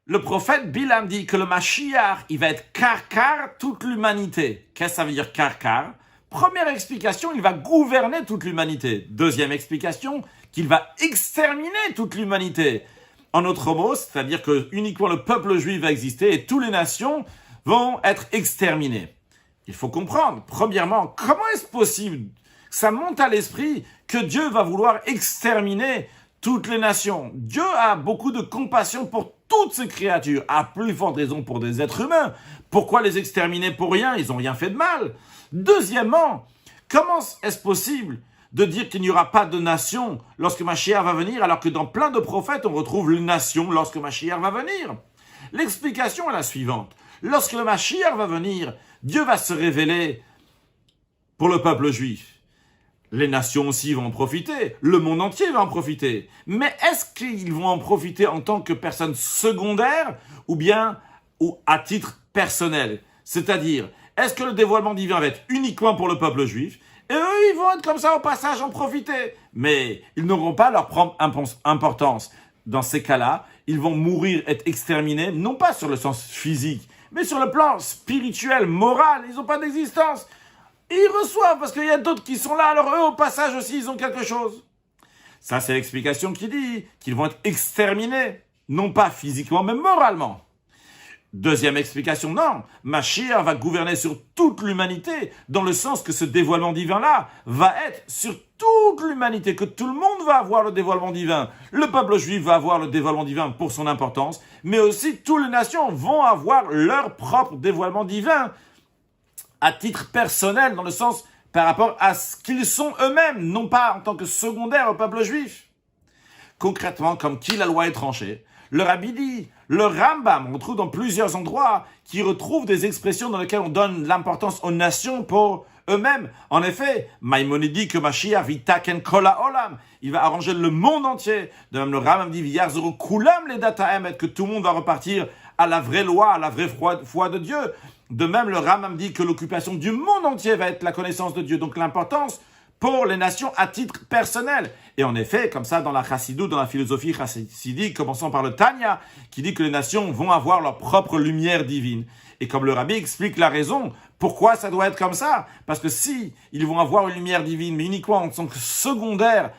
Le prophète Bilam dit que le Mashiach, il va être karkar toute l'humanité. Qu'est-ce que ça veut dire karkar? Première explication, il va gouverner toute l'humanité. Deuxième explication, qu'il va exterminer toute l'humanité. En autre mot, c'est-à-dire que uniquement le peuple juif va exister et toutes les nations vont être exterminées. Il faut comprendre, premièrement, comment est-ce possible? Ça monte à l'esprit que Dieu va vouloir exterminer toutes les nations. Dieu a beaucoup de compassion pour toutes ces créatures, à plus forte raison pour des êtres humains. Pourquoi les exterminer pour rien? Ils n'ont rien fait de mal. Deuxièmement, comment est-ce possible de dire qu'il n'y aura pas de nation lorsque Mashiach va venir, alors que dans plein de prophètes, on retrouve les nations lorsque Mashiach va venir? L'explication est la suivante. Lorsque le Mashiach va venir, Dieu va se révéler pour le peuple juif. Les nations aussi vont en profiter, le monde entier va en profiter. Mais est-ce qu'ils vont en profiter en tant que personnes secondaires ou bien à titre personnel? C'est-à-dire, est-ce que le dévoilement divin va être uniquement pour le peuple juif? Et eux, ils vont être comme ça au passage en profiter. Mais ils n'auront pas leur propre importance. Dans ces cas-là, ils vont mourir, être exterminés, non pas sur le sens physique, mais sur le plan spirituel, moral. Ils n'ont pas d'existence. Ils reçoivent parce qu'il y a d'autres qui sont là, alors eux, au passage aussi, ils ont quelque chose. Ça, c'est l'explication qui dit qu'ils vont être exterminés, non pas physiquement, mais moralement. Deuxième explication, non. Mashiach va gouverner sur toute l'humanité, dans le sens que ce dévoilement divin-là va être sur toute l'humanité, que tout le monde va avoir le dévoilement divin. Le peuple juif va avoir le dévoilement divin pour son importance, mais aussi toutes les nations vont avoir leur propre dévoilement divin, à titre personnel, dans le sens par rapport à ce qu'ils sont eux-mêmes, non pas en tant que secondaire au peuple juif. Concrètement, comme qui la loi est tranchée, le Rabbi dit, le Rambam, on trouve dans plusieurs endroits, qui retrouvent des expressions dans lesquelles on donne l'importance aux nations pour eux-mêmes. En effet, Maïmonide dit que Mashiach vitaken kol haolam, il va arranger le monde entier. De même, le Rambam dit, v'yachzoru kulam ledat haemet, que tout le monde va repartir à la vraie loi, à la vraie foi de Dieu. De même, le Rambam dit que l'occupation du monde entier va être la connaissance de Dieu. Donc l'importance pour les nations à titre personnel. Et en effet, comme ça, dans la chassidut, dans la philosophie chassidique, commençons par le Tanya, qui dit que les nations vont avoir leur propre lumière divine. Et comme le Rabbi explique la raison, pourquoi ça doit être comme ça? Parce que si ils vont avoir une lumière divine, mais uniquement en tant que secondaire,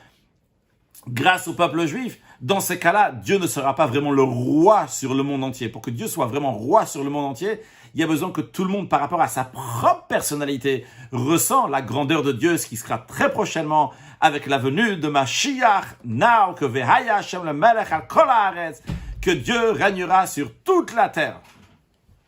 grâce au peuple juif, dans ces cas-là, Dieu ne sera pas vraiment le roi sur le monde entier. Pour que Dieu soit vraiment roi sur le monde entier, il y a besoin que tout le monde, par rapport à sa propre personnalité, ressent la grandeur de Dieu, ce qui sera très prochainement avec la venue de Mashiach, now que Vehaya Hashem le Melech al Kol Haaretz, que Dieu régnera sur toute la terre.